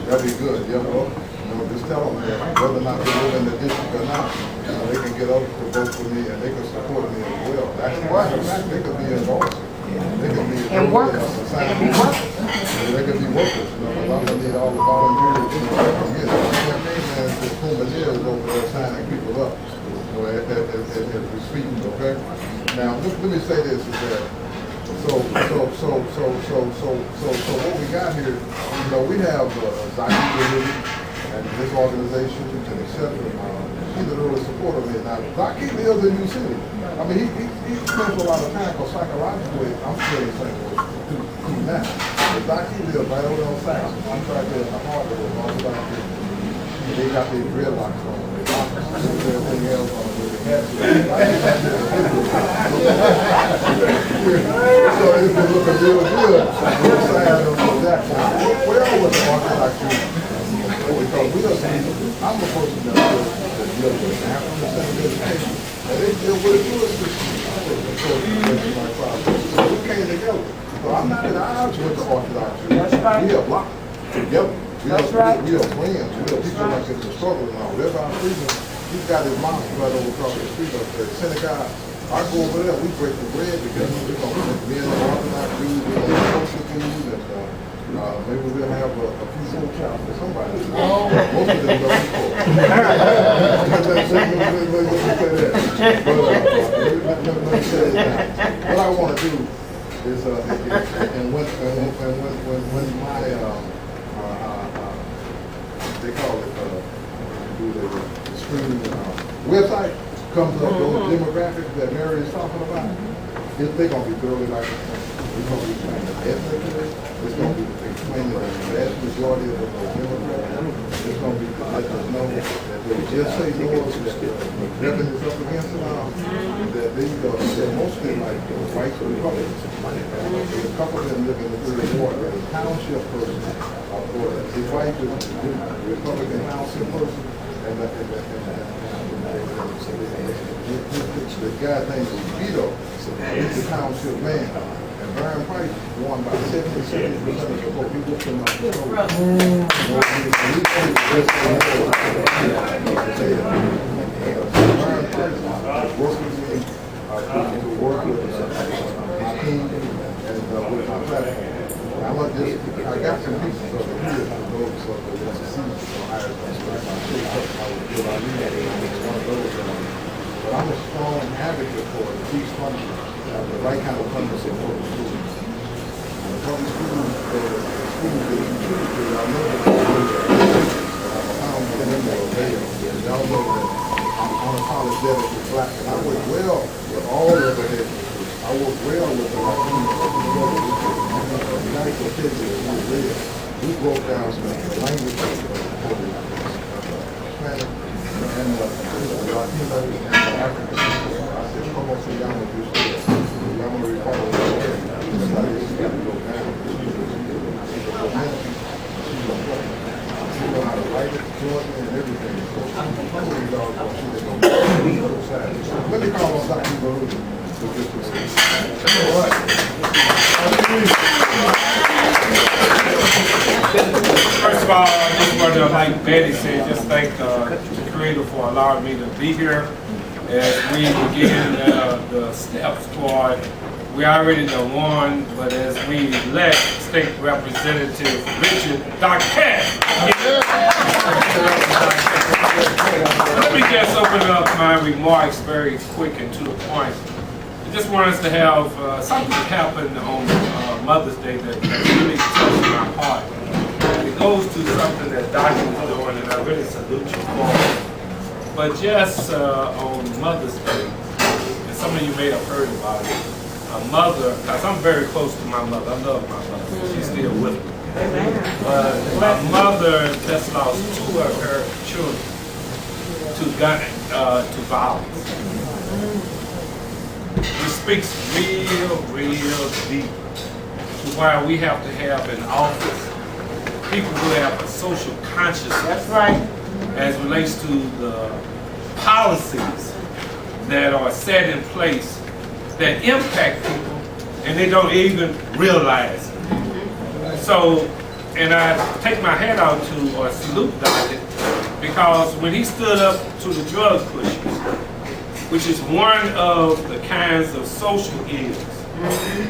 That'd be good, just tell them that whether or not they live in the district or not, they can get others to vote for me and they can support me as well. They could be endorsed. They could be and workers. They could be workers. They could be workers. I'm gonna need all the volunteers to get it. The Puma is over there signing people up as we speak, okay? Now, let me say this, is that so what we got here, we have Dockett and his organization and et cetera. He's a really supporter of it. Now, Dockett lives in New City. I mean, he spends a lot of time, because psychologically, I'm still in St. Louis to now. But Dockett lives right over on Saxon. I'm right there in the heart of it, all about here. They got their dreadlocks on. They got everything else on with the hats. So it's been looking real good. We're excited about that. Where was the Orthodox Jew? Because I'm a person that deals with African education, and they deal with it too. So we came together. So I'm not at odds with the Orthodox Jew. That's right. We are locked together. That's right. We are friends. We are people like in the struggle now. Whatever our freedom, he's got his mom right over across the street up there. Synagogue. I go over there, we break the bread together. We're going to me and the Orthodox Jews, we're going to social food, and maybe we'll have a few soul chops for somebody. Most of them don't equal. What I want to do is, and when my they call it the screen website comes up, those demographics that Mary is talking about, they're going to be thoroughly like it's going to be explaining ethnically, it's going to be explaining the vast majority of those demographics, it's going to be let us know that they just say doors that Devin is up against it now, that they're mostly like white Republicans. A couple of them live in the third ward, the township person, or the white Republican township person, and the guy named Vito is the township man. And Brian Price won by 77% of the vote. He looked him up the road. Brian Price worked with me to work with my team and with my platform. I got some pieces of it here for those of the seats for higher but I'm a strong advocate for it. These funding, the right kind of funding support the schools. The public schools, the schools that you choose to, I know that I'm a member of there. Y'all know that I'm unapologetically black, and I work well with all of the heads. I work well with the Latinos. We broke down the language of Spanish and the Latinos and the African people. I said, come on, see, y'all want to do this. Y'all want to recall this like this got to go down. She know how to write it, join it, and everything. Let me call on Dr. Baruch. All right. First of all, I just want to, like Betty said, just thank the Creator for allowing me to be here as we begin the steps toward. We already done won, but as we elect State Representative Richard Dockett. Let me just open up my remarks very quick and to the point. I just want us to have something happen on Mother's Day that really touched my heart. It goes to something that Dockett is doing, and I really salute you for it. But just on Mother's Day, and some of you may have heard about it, a mother, because I'm very close to my mother. I love my mother. She's still with me. But my mother just lost 2 of her children to violence. It speaks real deep to why we have to have in office people who have a social consciousness. That's right. As relates to the policies that are set in place that impact people and they don't even realize it. So, and I take my hat out to or salute Dockett because when he stood up to the drug pushers, which is one of the kinds of social ills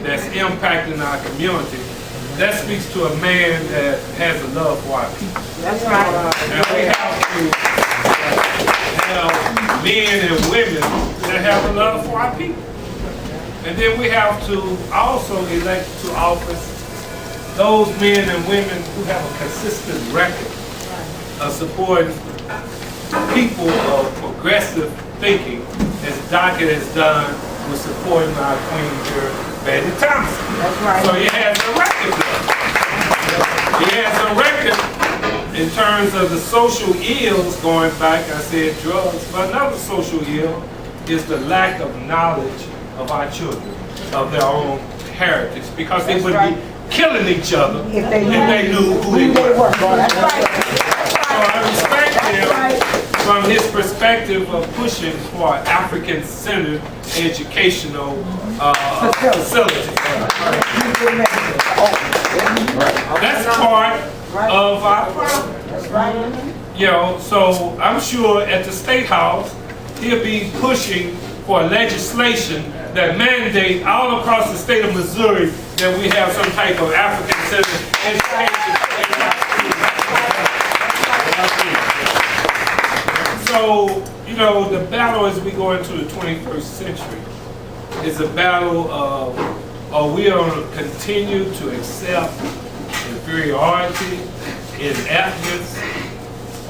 that's impacting our community, that speaks to a man that has a love for our people. That's right. And we have to have men and women that have a love for our people. And then we have to also elect to office those men and women who have a consistent record of supporting people of progressive thinking, as Dockett has done with supporting our Queen here, Betty Thompson. That's right. So he has a record there. He has a record in terms of the social ills going back. I said drugs, but another social ill is the lack of knowledge of our children, of their own heritage, because they would be killing each other if they knew who they were. That's right. So I respect him from his perspective of pushing for African-centered educational facilities. That's part of our problem. That's right. You know, so I'm sure at the State House, he'll be pushing for legislation that mandate all across the state of Missouri that we have some type of African-centered education. So, you know, the battle as we go into the 21st century is a battle of, are we going to continue to accept inferiority, ineptness,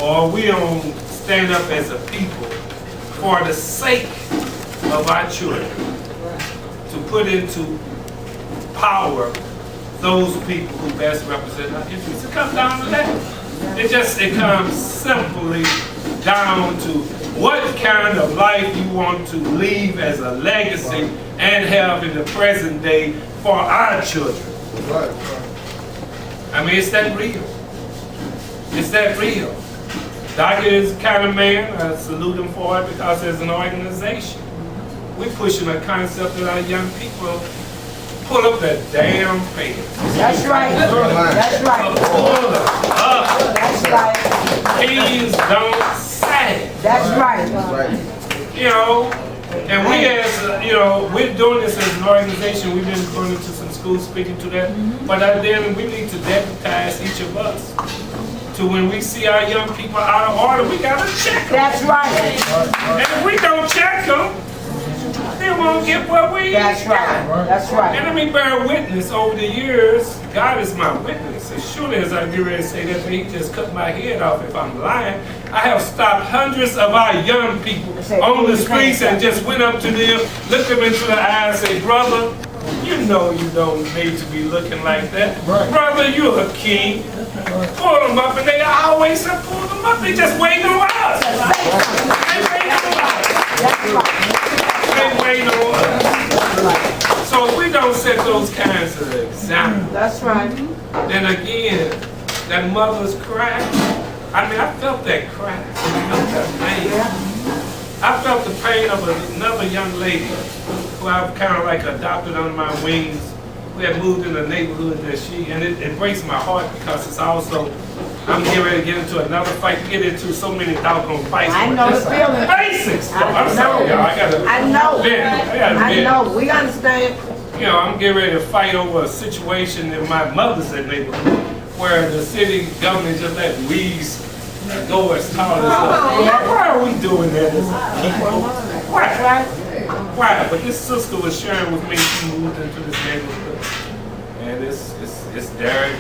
or are we going to stand up as a people for the sake of our children, to put into power those people who best represent our interests? It comes down to that. It comes simply down to what kind of life you want to leave as a legacy and have in the present day for our children. I mean, it's that real. It's that real. Dockett is the kind of man, I salute him for it, because as an organization, we're pushing a concept that our young people pull up that damn pants. That's right. That's right. Pull up. That's right. Kings don't say. That's right. You know, and we as, you know, we're doing this as an organization. We've been going into some schools speaking to that. But then we need to deputize each of us to when we see our young people out of order, we gotta check them. That's right. And if we don't check them, they won't get what we That's right. That's right. And let me bear witness over the years, God is my witness. As surely as I get ready to say that, he just cut my head off if I'm lying. I have stopped hundreds of our young people on the streets and just went up to them, looked them into the eyes and say, brother, you know you don't need to be looking like that. Right. Brother, you're a king. Pull them up, and they always say, pull them up. They just waiting on us. They waiting on us. They waiting on us. So if we don't set those kinds of examples, that's right. Then again, that mother's cry. I mean, I felt that cry. I felt that pain. I felt the pain of another young lady who I've kind of like adopted under my wings. We had moved in the neighborhood that and it breaks my heart because it's also, I'm getting ready to get into another fight. You get into so many doggone fights. I know the feeling. Basics. I'm sorry, y'all. I know. We understand. You know, I'm getting ready to fight over a situation in my mother's neighborhood where the city government just let weeds go as tall as us. Why are we doing that as a people? Why? But this sister was sharing with me, she moved into this neighborhood. And it's Derek.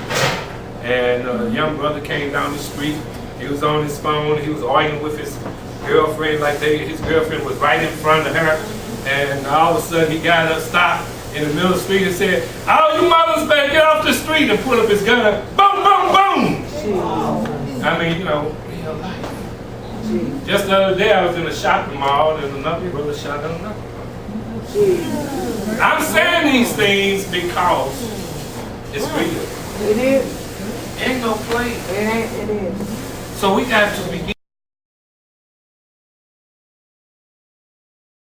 And a young brother came down the street. He was on his phone. He was arguing with his girlfriend like his girlfriend was right in front of her. And all of a sudden he got up, stopped in the middle of the street and said, all you mothers better get off the street, and pull up his gun. Boom, boom, boom. I mean, you know, real life. Just the other day I was in a shopping mall and another brother shot at another. I'm saying these things because it's real. It is. Ain't no play. It is. So we got to begin